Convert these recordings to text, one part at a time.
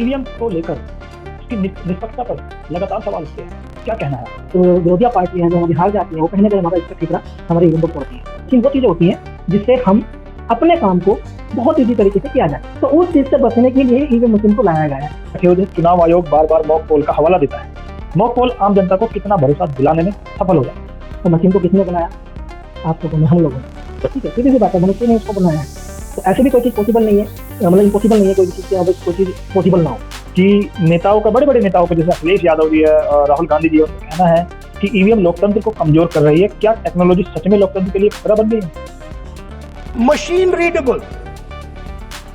EVM को लेकर उसकी निष्पक्षता पर लगातार सवाल उठते हैं। क्या कहना है? तो विरोधी पार्टियां जो हमारी हार जाती हैं वो कहीं ना कहीं हमारा इसका ठिकरा हमारे ईवीएम को तोड़ती है। लेकिन वो चीज़ें होती हैं जिससे हम अपने काम को बहुत ईजी तरीके से किया जाए, तो उस चीज़ से बचने के लिए ईवीएम मशीन को लाया गया है। चुनाव आयोग बार बार मॉक पोल का हवाला देता है। मॉक पोल आम जनता को कितना भरोसा दिलाने में सफल हो जाए? तो मशीन को किसने बनाया? आप लोगों ने, हम लोगों ने। ठीक है, सीधी सी बात है, मनुष्य ने इसको बनाया है। तो ऐसे भी कोई चीज़ पॉसिबल नहीं है, मतलब इम्पॉसिबल नहीं है कोई चीज़ कोई चीज़ पॉसिबल ना हो। कि नेताओं का, बड़े बड़े नेताओं का, जैसे अखिलेश यादव जी है और राहुल गांधी जी, उनका कहना है कि ईवीएम लोकतंत्र को कमजोर कर रही है। क्या टेक्नोलॉजी सच में लोकतंत्र के लिए खतरा बन गई है? Machine readable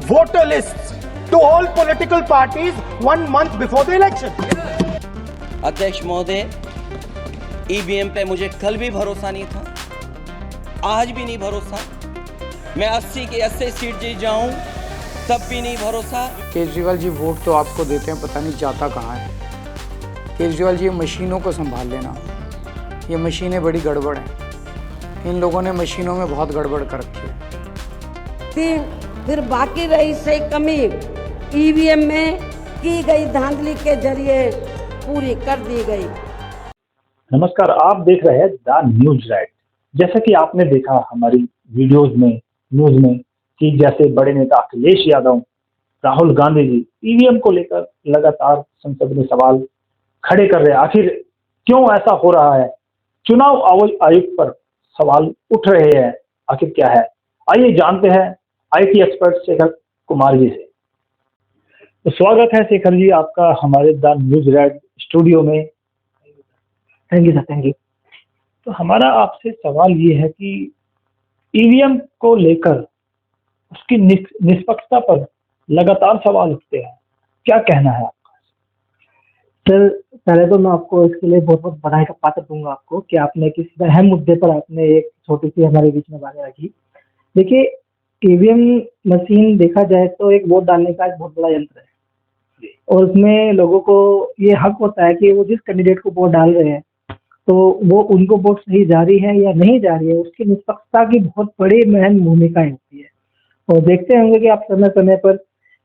voter lists to all political parties 1 month before the election. अध्यक्ष महोदय, ईवीएम पे मुझे कल भी भरोसा नहीं था, आज भी नहीं भरोसा। मैं 80 की 80 सीट जीत जाऊं तब भी नहीं भरोसा। केजरीवाल जी वोट तो आपको देते हैं, पता नहीं जाता कहाँ है। केजरीवाल जी मशीनों को संभाल लेना, ये मशीनें बड़ी गड़बड़ हैं। इन लोगों ने मशीनों में बहुत गड़बड़ कर रखी है। फिर बाकी रही से कमी ईवीएम में की गई धांधली के जरिए पूरी कर दी गई। नमस्कार, आप देख रहे हैं द न्यूज राइट। जैसा कि आपने देखा हमारी वीडियोस में, न्यूज में, कि जैसे बड़े नेता अखिलेश यादव, राहुल गांधी जी ईवीएम को लेकर लगातार संसद में सवाल खड़े कर रहे हैं। आखिर क्यों ऐसा हो रहा है? चुनाव आयोग पर सवाल उठ रहे हैं, आखिर क्या है? आइए जानते हैं आईटी एक्सपर्ट शेखर कुमार जी से। तो स्वागत है शेखर जी आपका हमारे द न्यूज राइट स्टूडियो में। Thank you sir, thank you. तो हमारा आपसे सवाल ये है कि ईवीएम को लेकर उसकी निष्पक्षता पर लगातार सवाल उठते हैं। क्या कहना है आपका? सर, पहले तो मैं आपको इसके लिए बहुत बहुत बधाई का पात्र दूंगा आपको कि आपने किसी अहम मुद्दे पर आपने एक छोटी सी हमारे बीच में बात रखी। देखिए, ईवीएम मशीन देखा जाए तो एक वोट डालने का एक बहुत बड़ा यंत्र है और उसमें लोगों को ये हक होता है कि वो जिस कैंडिडेट को वोट डाल रहे हैं तो वो उनको वोट सही जा रही है या नहीं जा रही है, उसकी निष्पक्षता की बहुत बड़ी महत्वपूर्ण भूमिका होती है। और देखते होंगे कि आप समय समय पर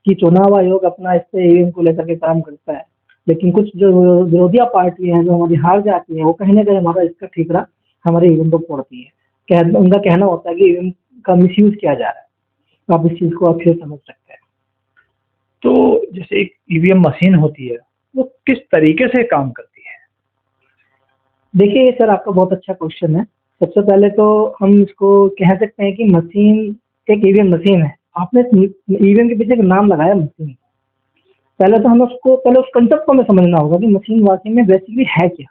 कि चुनाव आयोग अपना इस पे ईवीएम को लेकर के काम करता है, लेकिन कुछ जो विरोधी पार्टियां हैं जो हमारी हार जाती हैं वो कहीं ना कहीं हमारा इसका ठिकरा हमारे ईवीएम को तोड़ती है। उनका कहना होता है कि ईवीएम का मिसयूज किया जा रहा है। तो आप इस चीज को अच्छे से समझ सकते हैं। तो जैसे एक ईवीएम मशीन होती है, वो किस तरीके से काम करती है? देखिए सर, आपका बहुत अच्छा क्वेश्चन है। सबसे पहले तो हम इसको कह सकते हैं कि मशीन एक ईवीएम मशीन है। आपने ईवीएम के पीछे एक नाम लगाया मशीन। पहले तो हमें उस कंसेप्ट को हमें समझना होगा कि मशीन वाकई में बेसिकली है क्या।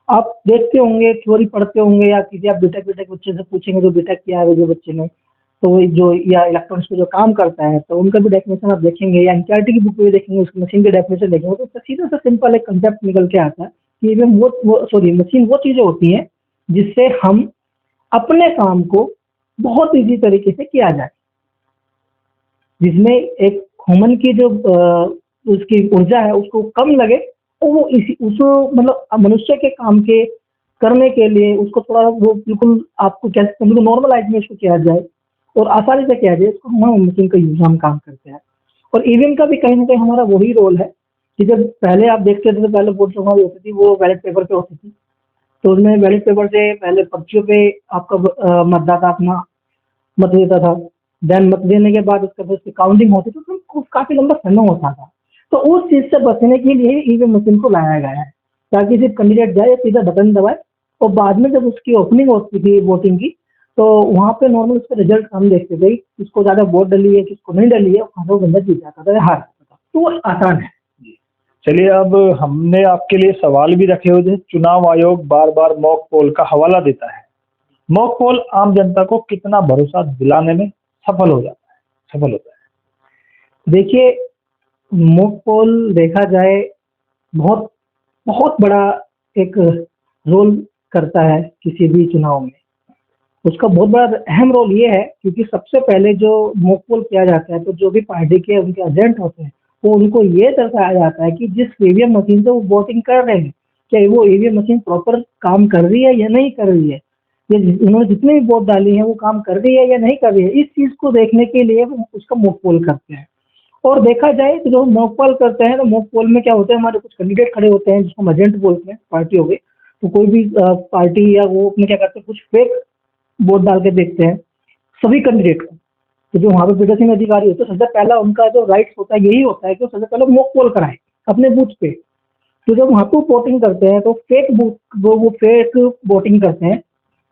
आप देखते होंगे, थ्योरी पढ़ते होंगे या किसी आप बीटेक बच्चे से पूछेंगे जो बीटेक किया है जो बच्चे ने, तो जो या इलेक्ट्रॉनिक्स पे जो काम करता है तो उनका भी डेफिनेशन आप देखेंगे या एनसीईआरटी की बुक में देखेंगे, उस मशीन के डेफिनेशन देखेंगे तो सीधा सा सिंपल एक कंसेप्ट निकल के आता है कि ईवीएम मशीन वो चीज़ें होती हैं जिससे हम अपने काम को बहुत ईजी तरीके से किया जाए, जिसमें एक ह्यूमन की जो उसकी ऊर्जा है उसको कम लगे और वो उसको मतलब मनुष्य के काम के करने के लिए उसको थोड़ा वो बिल्कुल आपको क्या बिल्कुल नॉर्मलाइज में इसको किया जाए और आसानी से किया जाए, इसको हम मशीन का यूज हम काम करते हैं। और ईवीएम का भी कहीं ना कहीं हमारा वही रोल है कि जब पहले आप देखते थे तो पहले वोट हमारी होती थी वो बैलेट पेपर पे होती थी, तो उसमें बैलेट पेपर से पहले पर्चियों पे आपका मतदाता अपना मत देता था। देन मत देने के बाद उसका फिर काउंटिंग होती थी तो काफी लंबा समय होता था। तो उस चीज से बचने के लिए ईवीएम मशीन को लाया गया है ताकि सिर्फ कैंडिडेट जाए, सीधा बटन दबाए और बाद में जब उसकी ओपनिंग होती थी वोटिंग की तो वहाँ पे नॉर्मल उसका रिजल्ट हम देखते थे, किसको ज्यादा वोट डली है किसको नहीं डली है, वो बंदा जीत जाता था, हार जाता था। तो वो आसान है। चलिए, अब हमने आपके लिए सवाल भी रखे हुए थे। चुनाव आयोग बार बार मॉक पोल का हवाला देता है। मॉक पोल आम जनता को कितना भरोसा दिलाने में सफल होता है? देखिए, मॉक पोल देखा जाए बहुत बहुत बड़ा एक रोल करता है किसी भी चुनाव में। उसका बहुत बड़ा अहम रोल ये है क्योंकि सबसे पहले जो मॉक पोल किया जाता है तो जो भी पार्टी के उनके एजेंट होते हैं तो उनको ये दर्शाया जाता है कि जिस ईवीएम मशीन से वो वोटिंग कर रहे हैं क्या वो ईवीएम मशीन प्रॉपर काम कर रही है या नहीं कर रही है, ये उन्होंने जितने भी वोट डाली हैं वो काम कर रही है या नहीं कर रही है। इस चीज को देखने के लिए वो उसका मॉक पोल करते हैं और देखा जाए तो जो मॉक पोल करते हैं, तो मॉक पोल में क्या होता है, हमारे कुछ कैंडिडेट खड़े होते हैं जिसको हम एजेंट बोलते हैं, पार्टी हो गई। तो कोई भी पार्टी या वो अपने क्या करते हैं, कुछ फेक वोट डाल के देखते हैं सभी कैंडिडेट को। तो जो वहाँ पे पीठासीन अधिकारी होते हैं, सबसे पहला उनका जो राइट्स होता है यही होता है कि सबसे पहले मॉक पोल कराएं अपने बूथ पे। तो जब वहाँ पे वोटिंग करते हैं तो फेक वो फेक वोटिंग करते हैं।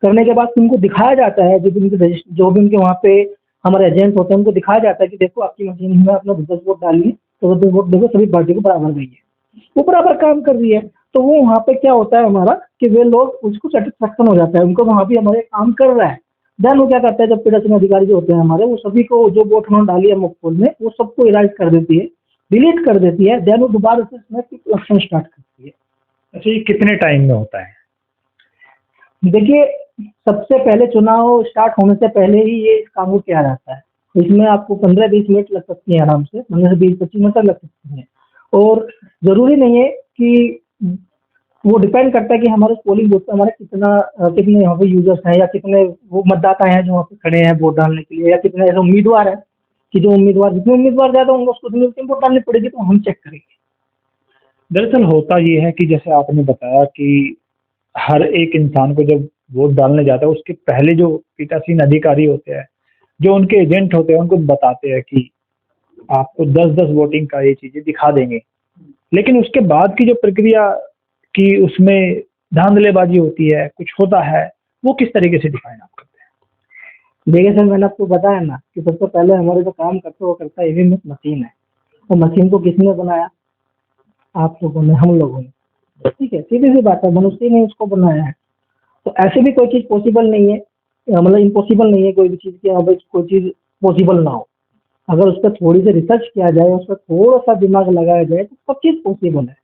करने के बाद उनको दिखाया जाता है, जो भी उनके वहाँ पे हमारे एजेंट होते हैं उनको दिखाया जाता है कि देखो आपकी मशीन में अपना 10 वोट डालिए, तो 10 वोट देखो सभी पार्टी को बराबर गई है, वो बराबर काम कर रही है। तो वो वहाँ पे क्या होता है हमारा कि वे लोग उसको सेटिस्फेक्शन हो जाता है, उनको वहाँ भी हमारे काम कर रहा है। देन वो क्या करता है, जब पीठासीन अधिकारी जो होते हैं हमारे, वो सभी को जो वोट उन्होंने डाली है मॉक पोल में, वो सबको इराइज कर देती है, डिलीट कर देती है। देन वो दोबारा से इसमें इलेक्शन स्टार्ट करती है। अच्छा, ये कितने टाइम में होता है? देखिए, सबसे पहले चुनाव स्टार्ट होने से पहले ही ये इस काम को किया जाता है। इसमें आपको 15-20 मिनट लग सकती है, आराम से 15 से 20-25 मिनट तक लग सकती है। और ज़रूरी नहीं है कि वो डिपेंड करता है कि हमारे पोलिंग बूथ पे हमारे कितने यहाँ पे यूजर्स हैं, या कितने वो मतदाता हैं जो वहाँ पे खड़े हैं वोट डालने के लिए, या कितने ऐसे उम्मीदवार हैं कि जो उम्मीदवार जितने उम्मीदवार ज़्यादा होंगे उसको उतनी वोट डालनी पड़ेगी। तो हम चेक करेंगे। दरअसल होता ये है कि जैसे आपने बताया कि हर एक इंसान को जब वोट डालने जाता है उसके पहले जो पीठासीन अधिकारी होते हैं, जो उनके एजेंट होते हैं, उनको बताते हैं कि आपको 10-10 वोटिंग का ये चीज़ें दिखा देंगे। लेकिन उसके बाद की जो प्रक्रिया कि उसमें धांधलेबाजी होती है, कुछ होता है, वो किस तरीके से डिफाइन आप करते हैं? देखिए सर, मैंने आपको बताया ना कि सबसे पहले हमारे जो काम करते वो करता है ईवीएम मशीन है। वो मशीन को किसने बनाया? आप लोगों ने, हम लोगों ने। ठीक है, सीधी सी बात है, मनुष्य ने उसको बनाया है। तो ऐसे भी कोई चीज़ पॉसिबल नहीं है, मतलब इम्पॉसिबल नहीं है कोई भी चीज़ की, हाँ भाई कोई चीज़ पॉसिबल ना हो। अगर उस पर थोड़ी सी रिसर्च किया जाए, उस पर थोड़ा सा दिमाग लगाया जाए, तो सब चीज़ पॉसिबल है।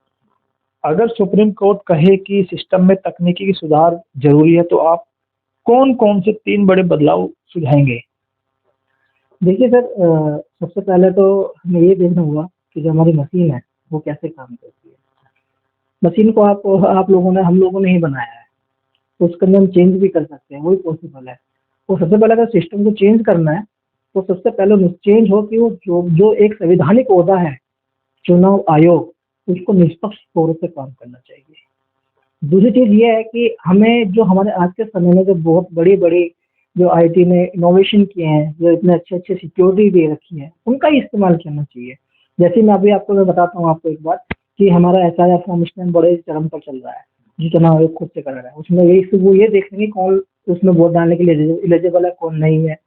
अगर सुप्रीम कोर्ट कहे कि सिस्टम में तकनीकी सुधार जरूरी है, तो आप कौन-कौन से 3 बड़े बदलाव सुझाएंगे? देखिए सर, सबसे पहले तो हमें ये देखना होगा कि जो हमारी मशीन है वो कैसे काम करती है। मशीन को आप लोगों ने, हम लोगों ने ही बनाया है, तो उसके अंदर हम चेंज भी कर सकते हैं, वही पॉसिबल है। तो सबसे पहले अगर सिस्टम को चेंज करना है तो सबसे पहले चेंज हो कि वो जो एक संवैधानिक ओहदा है चुनाव आयोग, उसको निष्पक्ष तौर से काम करना चाहिए। दूसरी चीज़ ये है कि हमें जो हमारे आज के समय में जो बहुत बड़ी जो आईटी ने इनोवेशन किए हैं, जो इतने अच्छे सिक्योरिटी दे रखी है, उनका ही इस्तेमाल करना चाहिए। जैसे मैं बताता हूँ आपको एक बात कि हमारा SIR फॉर्म इस टाइम बड़े चरम पर चल रहा है, जो चुनाव आयोग खुद से करा रहा है। उसमें वो ये देखेंगे कौन उसमें वोट डालने के लिए एलिजिबल है, कौन नहीं है,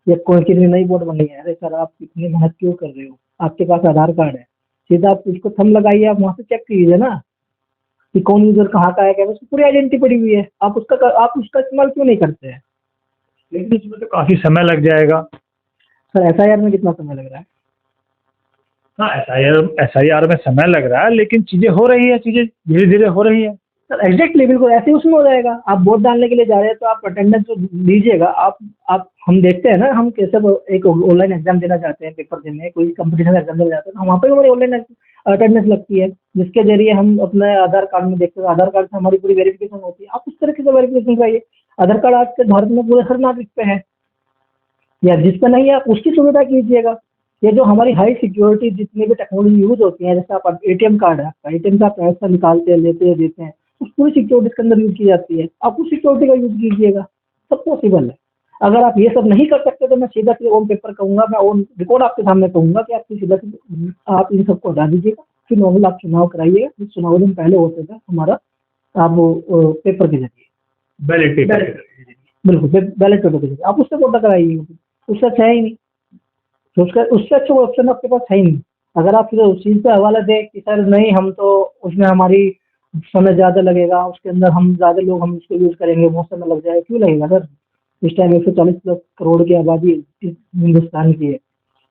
या कौन कितनी नई वोट बनी है। अरे सर, आप इतनी मेहनत क्यों कर रहे हो? आपके पास आधार कार्ड है, सीधा आप उसको थंब लगाइए, आप वहाँ से चेक कीजिए ना कि कौन यूजर कहाँ का है, क्या उसकी पूरी आइडेंटिटी पड़ी हुई है। आप उसका इस्तेमाल क्यों नहीं करते हैं? लेकिन इसमें तो काफ़ी समय लग जाएगा। सर, SIR में कितना समय लग रहा है? हाँ, SIR में समय लग रहा है, लेकिन चीज़ें हो रही है, चीज़ें धीरे-धीरे हो रही है। सर एग्जैक्टली, बिल्कुल ऐसे ही उसमें हो जाएगा। आप वोट डालने के लिए जा रहे हैं तो आप अटेंडेंस जो दीजिएगा, आप हम देखते हैं ना, हम कैसे एक ऑनलाइन एग्जाम देना चाहते हैं, पेपर देने, कोई कंपटीशन एग्जाम देना चाहते हैं, तो वहाँ पर हमारी ऑनलाइन अटेंडेंस लगती है, जिसके जरिए हम अपने आधार कार्ड में देखते हैं, आधार कार्ड से हमारी पूरी वेरिफिकेशन होती है। आप उस तरीके से वेरिफिकेशन कराइए। आधार कार्ड आज के भारत में पूरे हर नागरिक पे है, या जिस पे नहीं है आप उसकी सुविधा कीजिएगा। ये जो हमारी हाई सिक्योरिटी जितनी भी टेक्नोलॉजी यूज होती है, जैसे आप ATM कार्ड है, आपका ATM से आप पैसा निकालते हैं, लेते हैं, देते हैं, उस पूरी सिक्योरिटी के अंदर यूज की जाती है। आप उस सिक्योरिटी का यूज कीजिएगा, सब पॉसिबल है। अगर आप ये सब नहीं कर सकते तो मैं सीधा ऑन पेपर कहूँगा, मैं ऑन रिकॉर्ड आपके सामने कहूँगा कि आपकी सीधा आप इन सबको हटा दीजिएगा, फिर नॉर्मल आप चुनाव कराइएगा। जिस चुनाव दिन पहले होते थे हमारा, आप पेपर के जरिए, बैलेट पेपर के जरिए, बिल्कुल बैलेट पेपर के जरिए आप उससे वोट कराइएगा। उससे अच्छा है ही नहीं, तो उससे अच्छा ऑप्शन आपके पास है ही नहीं। अगर आप फिर उस चीज़ पे हवाला दें कि सर नहीं, हम तो उसमें हमारी समय ज़्यादा लगेगा, उसके अंदर हम ज़्यादा लोग हम उसको यूज़ करेंगे, बहुत समय लग जाएगा, क्यों लगेगा सर? इस टाइम 140+ करोड़ की आबादी इस हिंदुस्तान की है,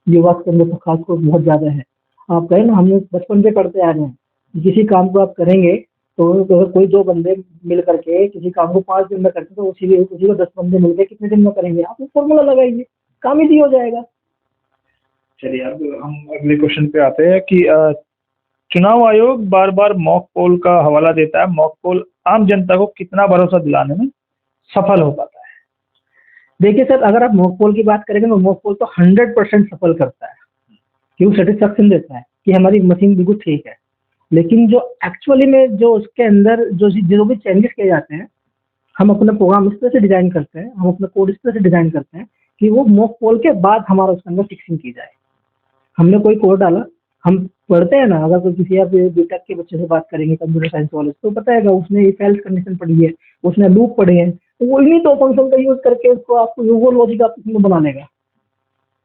युवा के अंदर तो खासकर बहुत ज़्यादा है। आप कहें ना, हम लोग बचपन से करते आ रहे हैं, किसी काम को आप करेंगे तो अगर कोई 2 बंदे मिल करके किसी काम को 5 दिन में करते तो उसी को 10 बंदे मिलकर कितने दिन में करेंगे? आप फॉर्मूला लगाइए, काम ईजी हो जाएगा। चलिए, अब हम अगले क्वेश्चन पे आते हैं कि चुनाव आयोग बार-बार मॉक पोल का हवाला देता है। मॉक पोल आम जनता को कितना भरोसा दिलाने में सफल हो पाता है? देखिए सर, अगर आप मॉक पोल की बात करेंगे तो मॉक पोल तो 100% सफल करता है। कि वो सेटिस्फेक्शन देता है कि हमारी मशीन बिल्कुल ठीक है, लेकिन जो एक्चुअली में जो उसके अंदर जो भी चेंजेस किए जाते हैं, हम अपना प्रोग्राम इस तरह से डिजाइन करते हैं, हम अपना कोड इस तरह से डिजाइन करते हैं कि वो मॉक पोल के बाद हमारा उसके अंदर फिक्सिंग की जाए। हमने कोई कोड डाला, हम पढ़ते हैं ना, अगर कोई किसी आप बीटेक के बच्चे से बात करेंगे कंप्यूटर साइंस वाले से, तो बताएगा उसने इफ एल्स कंडीशन पढ़ी है, उसने लूप पढ़े हैं, तो वो इन्हीं दो फंक्शन का यूज करके उसको आपको वो लॉजिक आप उसमें बना लेगा।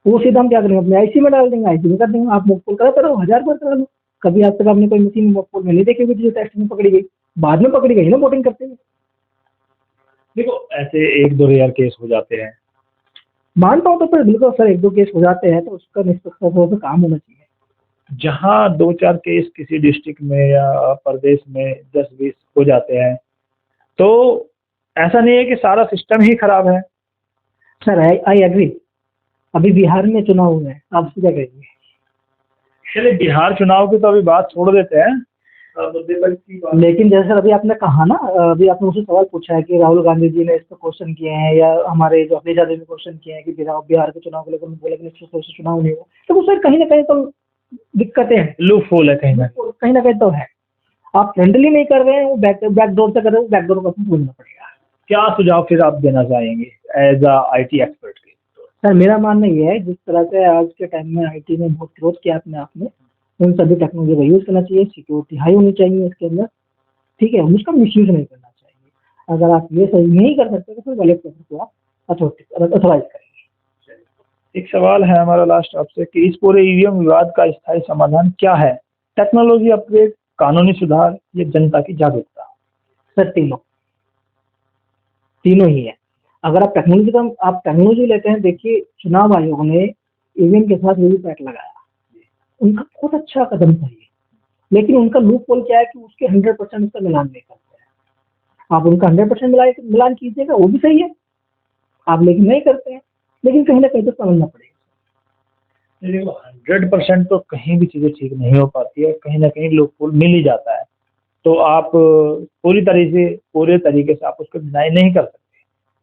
वो सीधा हम क्या करेंगे, अपने आईसी में डाल देंगे, आईसी में कर देंगे, आप मॉक पोल कराते रहो, 1000 बार करा लो। कभी आज तक आपने कोई मशीन मॉक पोल में नहीं देखी होगी जो टेस्ट में पकड़ी गई, बाद में पकड़ी गई ना वोटिंग करते हुए। देखो ऐसे 1-2 रेयर केस हो जाते हैं, मानता हूँ तो फिर बिल्कुल सर 1-2 केस हो जाते हैं तो उसका निष्पक्ष तो काम होना चाहिए। जहाँ 2-4 केस किसी डिस्ट्रिक्ट में या प्रदेश में 10-20 हो जाते हैं, तो ऐसा नहीं है कि सारा सिस्टम ही खराब है। सर आई एग्री, अभी बिहार में चुनाव हुए हैं, आप क्या कहेंगे? चलिए बिहार चुनाव की तो अभी बात छोड़ देते हैं, मुद्दे पर की बात। लेकिन जैसे सर अभी आपने कहा ना, अभी आपने मुझसे सवाल पूछा है कि राहुल गांधी जी ने इस पर क्वेश्चन किए हैं या हमारे जो अखिलेश यादव ने क्वेश्चन किए हैं कि बिहार के चुनाव को लेकर बोला कि निश्चित रूप से चुनाव नहीं हुआ, तो वो सर कहीं ना कहीं तो दिक्कतें हैं, लूप होल है कहीं ना कहीं तो है। आप फ्रेंडली नहीं कर रहे हैं, वो बैकडोर से कर रहे हैं, बैकडोर को बोलना पड़ेगा। क्या सुझाव फिर आप देना चाहेंगे एज अ IT एक्सपर्ट के? सर मेरा मानना ये है, जिस तरह से आज के टाइम में IT ने बहुत ग्रोथ किया अपने आप में, उन सभी टेक्नोलॉजी का यूज़ करना चाहिए, सिक्योरिटी हाई होनी चाहिए इसके अंदर, ठीक है, उसका मिसयूज नहीं करना चाहिए। अगर आप ये सही नहीं कर सकते तो फिर बैलेट पेपर को आप अथोराइज करेंगे। एक सवाल है हमारा लास्ट आपसे कि इस पूरे EVM विवाद का स्थायी समाधान क्या है? टेक्नोलॉजी अपग्रेड, कानूनी सुधार या जनता की जागरूकता? सर तीनों ही है। अगर आप टेक्नोलॉजी लेते हैं, देखिए चुनाव आयोग ने EVM के साथ वीवीपैट लगाया, उनका बहुत अच्छा कदम था ये, लेकिन उनका लूप होल क्या है कि उसके 100% उसका मिलान नहीं करते हैं। आप उनका 100% मिलान कीजिएगा, वो भी सही है, आप लेकिन नहीं करते हैं, लेकिन कहीं ना कहीं तो समझना पड़ेगा। देखो 100% तो कहीं भी चीज़ें ठीक नहीं हो पाती है, कहीं ना कहीं लूप होल मिल ही जाता है, तो आप पूरे तरीके से आप उसको डिनाई नहीं कर सकते,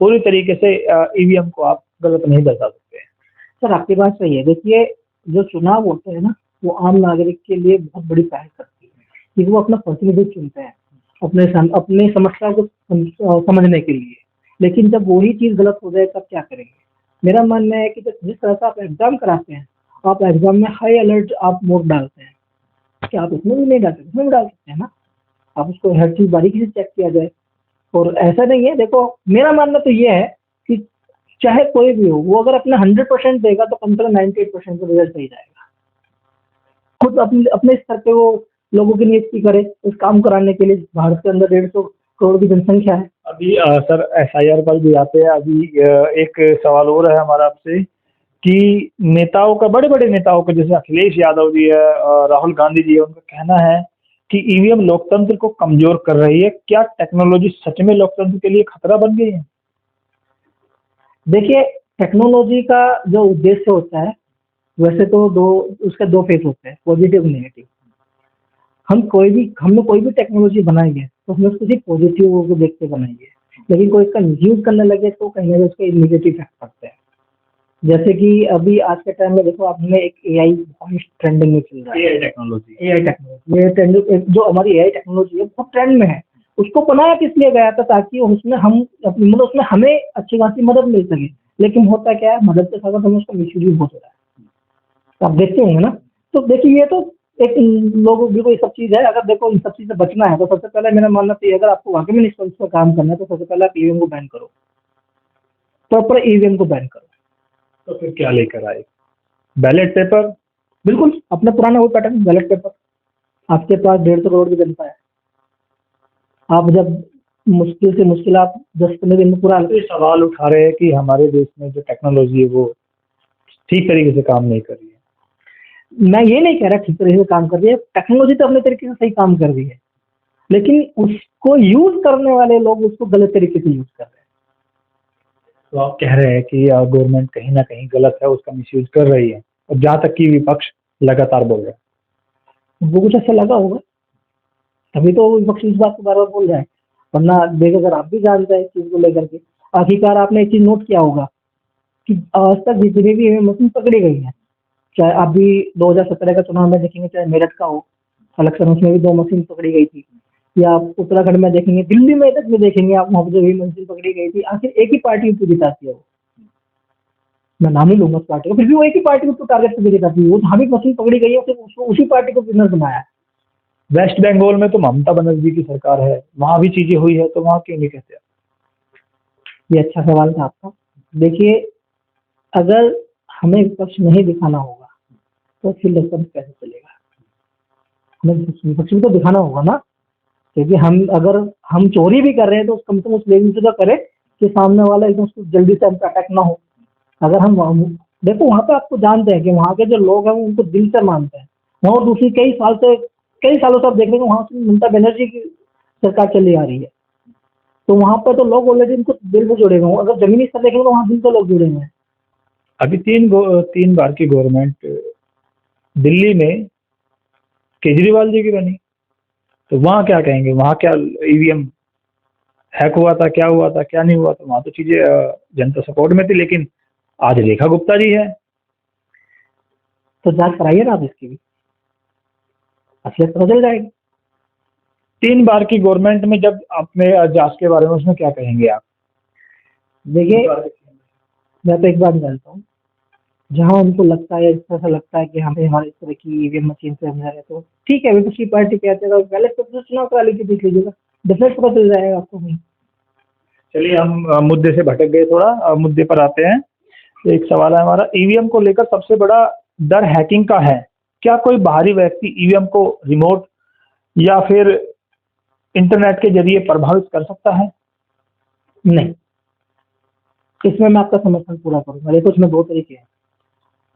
पूरी तरीके से EVM को आप गलत नहीं दर्शा सकते हैं। सर आपकी बात सही है। देखिए जो चुनाव होते हैं ना, वो आम नागरिक के लिए बहुत बड़ी पहल करती है, क्योंकि वो अपना प्रतिनिधि चुनते हैं अपने समस्या को समझने के लिए, लेकिन जब वही चीज़ गलत हो जाए तब क्या करेंगे? मेरा मानना है कि जिस तरह से आप एग्जाम कराते हैं, आप एग्जाम में हाई अलर्ट आप मोड डालते हैं, क्या आप उसमें भी नहीं डाल सकते? उसमें भी डाल सकते हैं ना, आप उसको हर चीज़ बारीकी से चेक किया जाए। और ऐसा नहीं है, देखो मेरा मानना तो ये है कि चाहे कोई भी हो, वो अगर अपना 100% देगा तो कम से कम 98% का रिजल्ट सही जाएगा। खुद अपने स्तर पे वो लोगों की नियुक्ति करे इस काम कराने के लिए। भारत के अंदर 150 करोड़ की जनसंख्या है। अभी सर SIR पर भी आते हैं। अभी एक सवाल और है हमारा आपसे कि नेताओं का, बड़े बड़े नेताओं का, जैसे अखिलेश यादव जी है, राहुल गांधी जी है, उनका कहना है कि EVM लोकतंत्र को कमजोर कर रही है। क्या टेक्नोलॉजी सच में लोकतंत्र के लिए खतरा बन गई है? देखिए टेक्नोलॉजी का जो उद्देश्य होता है, वैसे तो उसके दो फेस होते हैं, पॉजिटिव और नेगेटिव। हमने कोई भी टेक्नोलॉजी बनाएंगे तो हमें उसको सिर्फ पॉजिटिव को देख के बनाएंगे, लेकिन कोई इसका मिसयूज करने लगे तो कहीं ना कहीं उसके नेगेटिव इफेक्ट पड़ते हैं। जैसे कि अभी आज के टाइम में देखो, आपने एक AI बहुत ट्रेंडिंग में चल रहा है। AI टेक्नोलॉजी ये ट्रेंड, जो हमारी AI टेक्नोलॉजी है बहुत ट्रेंड में है। उसको बनाया किस लिए गया था? ताकि उसमें उसमें हमें अच्छी खासी मदद मिल सके, लेकिन होता क्या है, मदद के साथ हमें उसका मिसयूज बहुत हो रहा है। तो आप देखते होंगे ना। तो देखिए ये तो एक लोगों बिल्कुल सब चीज़ है। अगर देखो इन सब चीज़ से बचना है तो सबसे पहले मेरा मानना चाहिए, अगर आपको वाकई में निष्पक्ष पर काम करना है तो सबसे पहले आप EVM को बैन करो, प्रॉपर EVM को बैन करो। तो फिर क्या लेकर आए? Ballot paper? बिल्कुल अपना पुराना वो पैटर्न, बैलेट पेपर। आपके पास 150 करोड़ की जनता है, आप जब मुश्किल से मुश्किल आप 10-15 दिन में पूरा ये सवाल उठा रहे हैं कि हमारे देश में जो टेक्नोलॉजी है वो ठीक तरीके से काम नहीं कर रही है। मैं ये नहीं कह रहा ठीक तरीके से काम कर रही है, टेक्नोलॉजी तो अपने तरीके से सही काम कर रही है, लेकिन उसको यूज करने वाले लोग उसको गलत तरीके से यूज कर रहे हैं। तो आप कह रहे हैं कि गवर्नमेंट कहीं ना कहीं गलत है, उसका मिसयूज कर रही है, और जहाँ तक कि विपक्ष लगातार बोल रहा है। वो कुछ ऐसा लगा होगा तभी तो विपक्ष इस बात को बार बार बोल रहा है, वरना देख अगर आप भी जानते हैं इस चीज को लेकर के। आखिरकार आपने एक चीज नोट किया होगा कि आज तक जितनी भी मशीन पकड़ी गई है, चाहे अभी 2017 का चुनाव में देखेंगे, चाहे मेरठ का हो इलेक्शन, उसमें भी 2 मशीन पकड़ी गई थी, या आप उत्तराखंड में देखेंगे, दिल्ली में तक में देखेंगे आप, वहाँ पर जो भी मशीन पकड़ी गई थी, आखिर एक ही पार्टी को जिताती है वो, मैं नाम नहीं लूंगा उस पार्टी को, फिर भी वो एक ही पार्टी को टारगेट करके जिताती है, वो जहाँ भी मशीन पकड़ी गई है सिर्फ उसको उसी पार्टी को विनर बनाया है। वेस्ट बंगाल में तो ममता बनर्जी की सरकार है, वहां भी चीजें हुई है, तो वहां क्यों नहीं कहते? ये अच्छा सवाल था आपका। देखिए, अगर हमें विपक्ष नहीं दिखाना होगा तो फिर लोकतंत्र कैसे चलेगा? हमें विपक्ष भी तो दिखाना होगा ना, क्योंकि अगर हम चोरी भी कर रहे हैं तो कम से कम उस लेवल से तो करें कि सामने वाला एकदम उसको जल्दी से हम पे अटैक ना हो। अगर हम देखो, वहाँ पे आपको जानते हैं कि वहाँ के जो लोग हैं वो उनको दिल से मानते हैं। वहाँ दूसरी कई सालों से आप देख रहे हैं, वहाँ से ममता बनर्जी की सरकार चली आ रही है, तो वहाँ पर तो लोग ऑलरेडी इनको दिल से जुड़े हुए हैं। अगर जमीनी स्तर देखेंगे तो वहाँ दिल से लोग जुड़े हुए हैं। अभी 3 बार की गवर्नमेंट दिल्ली में केजरीवाल जी की बनी, तो वहाँ क्या कहेंगे? वहाँ क्या ईवीएम हैक हुआ था, क्या हुआ था, क्या नहीं हुआ था? वहाँ तो चीजें जनता सपोर्ट में थी, लेकिन आज रेखा गुप्ता जी है। तो जांच कराइए ना आप इसकी भी, असलियत पता चल जाएगी। 3 बार की गवर्नमेंट में जब आपने जांच के बारे में, उसमें क्या कहेंगे आप? देखिए, मैं तो एक बात जानता हूँ, जहाँ उनको लगता है, इस तरह से लगता है कि हमें हमारे इस तरह की ईवीएम मशीन से अंदर है, तो ठीक है, विपक्षी पार्टी कहते हैं पहले तो चुनाव करा लीजिए, देख लीजिएगा, डिफरेंस पता चल जाएगा आपको भी। चलिए, हम मुद्दे से भटक गए थोड़ा, मुद्दे पर आते हैं। एक सवाल है हमारा, ईवीएम को लेकर सबसे बड़ा डर हैकिंग का है। क्या कोई बाहरी व्यक्ति ईवीएम को रिमोट या फिर इंटरनेट के जरिए प्रभावित कर सकता है? नहीं, इसमें मैं आपका समर्थन पूरा करूंगा। देखो, इसमें 2 तरीके हैं।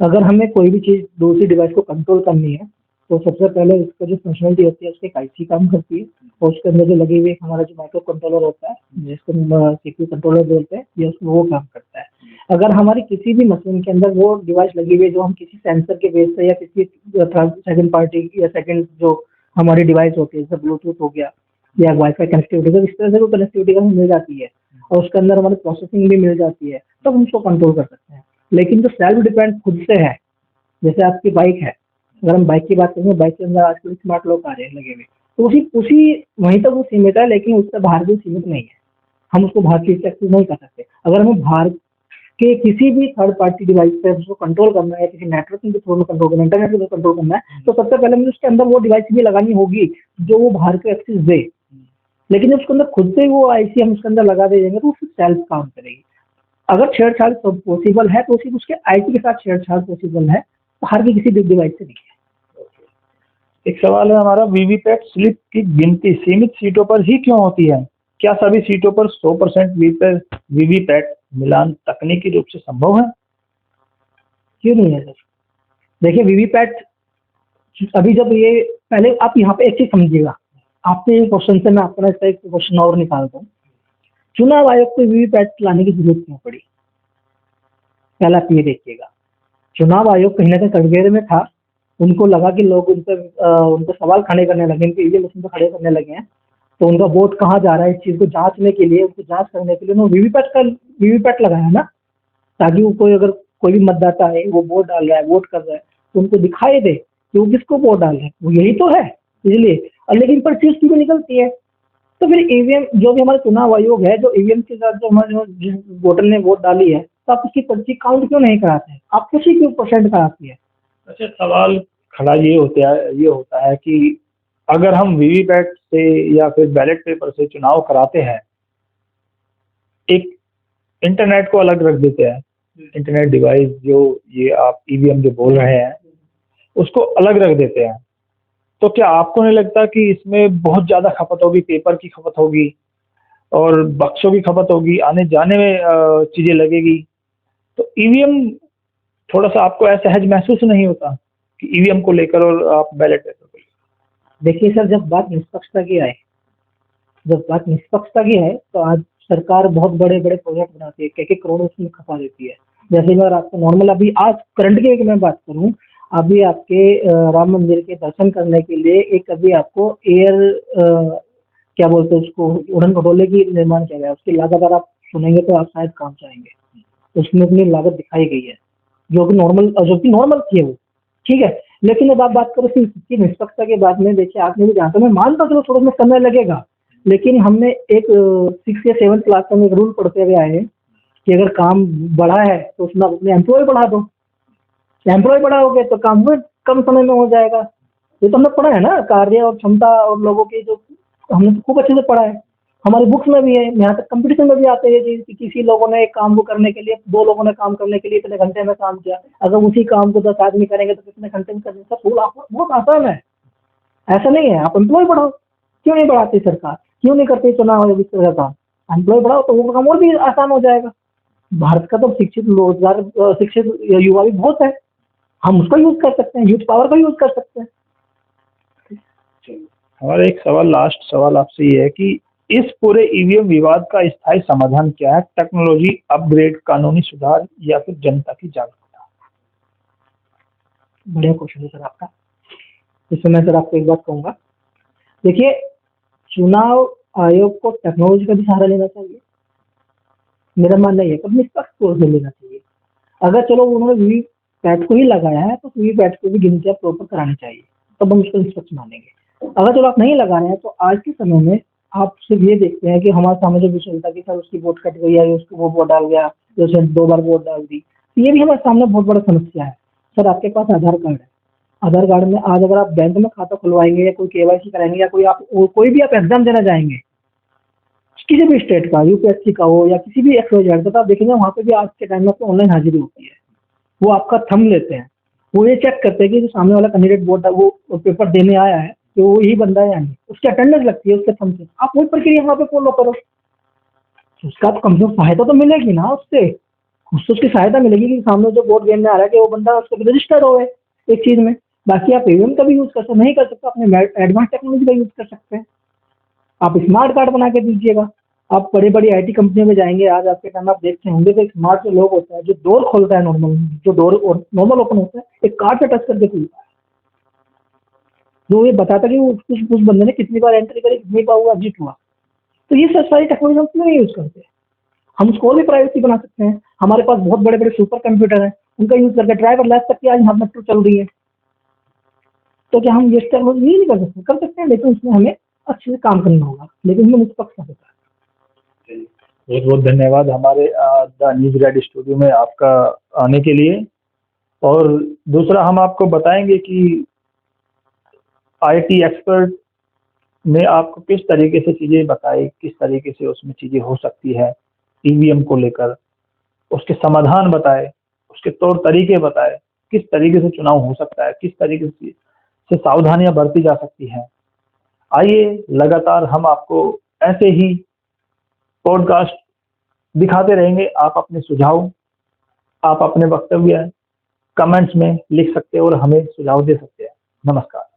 अगर हमें कोई भी चीज़ दूसरी डिवाइस को कंट्रोल करनी है तो सबसे पहले इसका जो फंक्शनलिटी होती है उसकी एक आईसी काम करती है, और उसके अंदर जो लगी हुई हमारा जो माइक्रो कंट्रोलर होता है, जिसको सीपीयू कंट्रोलर बोलते हैं, ये वो काम करता है। अगर हमारी किसी भी मशीन के अंदर वो डिवाइस लगी हुई है जो हम किसी सेंसर के बेस से या किसी सेकंड पार्टी या सेकंड जो हमारी डिवाइस होती है, जैसे ब्लूटूथ हो गया या वाईफाई कनेक्टिविटी, तो इस तरह से वो कनेक्टिविटी हमें मिल जाती है और उसके अंदर हमारी प्रोसेसिंग भी मिल जाती है, तब हम उसको कंट्रोल कर सकते हैं। लेकिन जो सेल्फ डिपेंड खुद से है, जैसे आपकी बाइक है, अगर हम बाइक की बात करेंगे, बाइक के अंदर आजकल स्मार्ट लॉक आ रहे हैं लगे हुए, तो उसी वहीं तक वो सीमित है, लेकिन उससे बाहर भी सीमित नहीं है। हम उसको बाहर चीज से एक्सेस नहीं कर सकते। अगर हमें बाहर के किसी भी थर्ड पार्टी डिवाइस पे उसको कंट्रोल करना है, किसी नेटवर्किंग के थ्रू में कंट्रोल करना है, इंटरनेट के थ्रू कंट्रोल करना है, तो सबसे पहले मुझे उसके अंदर वो डिवाइस भी लगानी होगी जो वो बाहर के एक्सेस दे। लेकिन उसके अंदर खुद से वो आईसी हम उसके अंदर लगा दे देंगे तो उससे सेल्फ काम करेगी। अगर छेड़छाड़ पॉसिबल है तो सिर्फ उसके आईसी के साथ छेड़छाड़ पॉसिबल है, बाहर की किसी डिवाइस से नहीं है। एक सवाल है हमारा, वीवीपैट स्लिप की गिनती सीमित सीटों पर ही क्यों होती है? क्या सभी सीटों पर 100% वीवीपैट मिलान तकनीकी रूप से संभव है? क्यों नहीं है सर? देखिए, वीवीपैट अभी जब ये पहले आप यहाँ पे एक चीज समझिएगा, आपने ये क्वेश्चन से मैं अपना इसका एक क्वेश्चन और निकालता हूँ। चुनाव आयोग को वीवीपैट लाने की जरूरत क्यों पड़ी? पहला आप ये देखिएगा, चुनाव आयोग कहीं ना कहीं कटघरे में था, उनको लगा कि लोग उनको सवाल खड़े करने लगे, उनके ईवीएम मशीन पर खड़े करने लगे हैं, तो उनका वोट कहाँ जा रहा है, इस चीज को जांचने के लिए, उसको जांच करने के लिए उन्होंने वीवीपैट लगाया ना, ताकि वो अगर कोई भी मतदाता है वो वोट डाल रहा है, वोट कर रहा है, तो उनको दिखाई दे कि वो किसको वोट डाल रहे हैं, वो यही तो है। इसलिए लेकिन पर्चीज क्यों निकलती है? तो फिर ईवीएम जो भी हमारा चुनाव आयोग है, जो ईवीएम के साथ जो हमारे जिस वोटर ने वोट डाली है, तो आप उसकी पर्ची काउंट क्यों नहीं कराते हैं? आप खुशी क्यों % कराती है? अच्छा, सवाल खड़ा ये होता है कि अगर हम वीवीपैट से या फिर बैलेट पेपर से चुनाव कराते हैं, एक इंटरनेट को अलग रख देते हैं, इंटरनेट डिवाइस जो ये आप ईवीएम जो बोल रहे हैं उसको अलग रख देते हैं, तो क्या आपको नहीं लगता कि इसमें बहुत ज़्यादा खपत होगी, पेपर की खपत होगी और बक्सों की खपत होगी, आने जाने में चीज़ें लगेगी, तो ईवीएम थोड़ा सा आपको असहज महसूस नहीं होता कि ईवीएम को लेकर और आप बैलेट पेपर को लेकर? देखिए सर, जब बात निष्पक्षता की है तो आज सरकार बहुत बड़े बड़े प्रोजेक्ट बनाती है, कई करोड़ों उसमें खपा देती है। जैसे मैं आपको नॉर्मल अभी आज करंट की मैं बात करूं, अभी आपके राम मंदिर के दर्शन करने के लिए एक अभी आपको क्या बोलते हैं उसको, उड़न खटोले की निर्माण किया गया, उसकी लागत अगर आप सुनेंगे तो आप शायद काम चाहेंगे। उसमें अपनी लागत दिखाई गई है जो कि नॉर्मल थी वो, ठीक है। लेकिन अब आप बात करो सिर्फ की निष्पक्षता के बाद में, देखिए आपने भी जाना, तो मैं मानता हूँ चलो थोड़ा सा समय लगेगा, लेकिन हमने एक 6 या 7 क्लास में एक रूल पढ़ते हुए आए हैं कि अगर काम बढ़ा है तो उसमें अपने एम्प्लॉय बढ़ा दो, एम्प्लॉय बढ़ाओगे तो काम वो कम समय में हो जाएगा। ये तो हमने पढ़ा है ना, कार्य और क्षमता और लोगों की जो हमने तो खूब अच्छे से पढ़ा है, हमारी बुक्स में भी है, यहाँ तक कंपटीशन में भी आते हैं ये चीज कि किसी लोगों ने एक काम को करने के लिए, 2 लोगों ने काम करने के लिए इतने घंटे में काम किया, अगर उसी काम को 10 आदमी करेंगे तो कितने घंटे में करेंगे। सब बहुत आसान है, ऐसा नहीं है। आप एम्प्लॉय बढ़ाओ, क्यों नहीं बढ़ाती सरकार, क्यों नहीं करती चुनाव इस तरह का काम, एम्प्लॉय बढ़ाओ तो वो काम और भी आसान हो जाएगा। भारत का तो शिक्षित रोजगार शिक्षित युवा भी बहुत है, हम उसका यूज कर सकते हैं, यूथ पावर का यूज कर सकते हैं। हमारा एक सवाल, लास्ट सवाल आपसे ये है कि इस पूरे ईवीएम विवाद का स्थायी समाधान क्या है? टेक्नोलॉजी अपग्रेड, कानूनी सुधार, या फिर जनता की जागरूकता? बढ़िया क्वेश्चन है सर आपका। इसमें मैं सर आपको एक बात कहूंगा, देखिए चुनाव आयोग को टेक्नोलॉजी का भी सहारा लेना चाहिए, मेरा मानना ये है, निष्पक्ष तौर से लेना चाहिए। अगर चलो उन्होंने वीवीपैट को ही लगाया है तो वीवीपैट को भी गिनतियां प्रॉपर करानी चाहिए, तब हम उसको निष्पक्ष मानेंगे। अगर चलो आप नहीं लगा रहे हैं तो आज के समय में आप सिर्फ ये देखते हैं कि हमारे सामने जो विषय होता है कि सर उसकी वोट कट गई है, उसको वो वोट डाल गया, जैसे 2 बार वोट डाल दी, तो ये भी हमारे सामने बहुत बड़ा समस्या है। सर आपके पास आधार कार्ड है, आधार कार्ड में आज अगर आप बैंक में खाता खुलवाएंगे या कोई केवाईसी कराएंगे या कोई भी आप एग्जाम देना जाएंगे किसी भी स्टेट का, यूपीएससी का हो या किसी भी XYZ, तो आप देखेंगे वहाँ पे भी आज के टाइम में आपको ऑनलाइन हाजिरी होती है। वो आपका थंब लेते हैं, वो ये चेक करते हैं कि जो सामने वाला कैंडिडेट वोट वो पेपर देने आया है तो वो यही बंदा है या नहीं, उसकी अटेंडेंस लगती है उसके थंब से। आप वही प्रक्रिया वहाँ पे फॉलो करो, उसका तो कम से कम सहायता तो मिलेगी ना, उससे उसकी सहायता मिलेगी कि सामने जो वोट देने आ रहा है कि वो बंदा उसको रजिस्टर्ड हो एक चीज में। बाकी आप ईवीएम का भी यूज कर सकते, नहीं कर सकते अपने एडवांस टेक्नोलॉजी का यूज कर सकते हैं। आप स्मार्ट कार्ड बना के दीजिएगा, आप बड़ी बड़ी आईटी कंपनियों में जाएंगे, आज आपके टाइम आप देखते होंगे तो एक स्मार्ट जो लोग होता है जो डोर खोलता है, नॉर्मल ओपन होता है, एक कार्ड से टच करके खुलता है, जो ये बताता है कि वो उस बंदे ने कितनी बार एंट्री करी, कितनी बार वो एग्जिट हुआ। तो ये सब सारी टेक्नोलॉजी हम क्यों नहीं यूज करते? हम उसको और भी प्राइवेसी बना सकते हैं। हमारे पास बहुत बड़े बड़े सुपर कंप्यूटर हैं, उनका यूज करके ड्राइवर लाइसेंस तक की आज यहाँ मेट्रो चल रही है, तो क्या हम ये टेक्नोलॉजी नहीं कर सकते? कर सकते हैं, लेकिन उसमें हमें अच्छे से काम करना होगा, लेकिन हमें निष्पक्ष होता है। बहुत बहुत धन्यवाद हमारे द न्यूज रेड स्टूडियो में आपका आने के लिए। और दूसरा हम आपको बताएंगे कि आईटी एक्सपर्ट ने आपको किस तरीके से चीज़ें बताई, किस तरीके से उसमें चीज़ें हो सकती है ईवीएम को लेकर, उसके समाधान बताए, उसके तौर तरीके बताए, किस तरीके से चुनाव हो सकता है, किस तरीके से सावधानियां बरती जा सकती हैं। आइए लगातार हम आपको ऐसे ही पॉडकास्ट दिखाते रहेंगे। आप अपने सुझाव, आप अपने वक्तव्य कमेंट्स में लिख सकते हैं और हमें सुझाव दे सकते हैं। नमस्कार।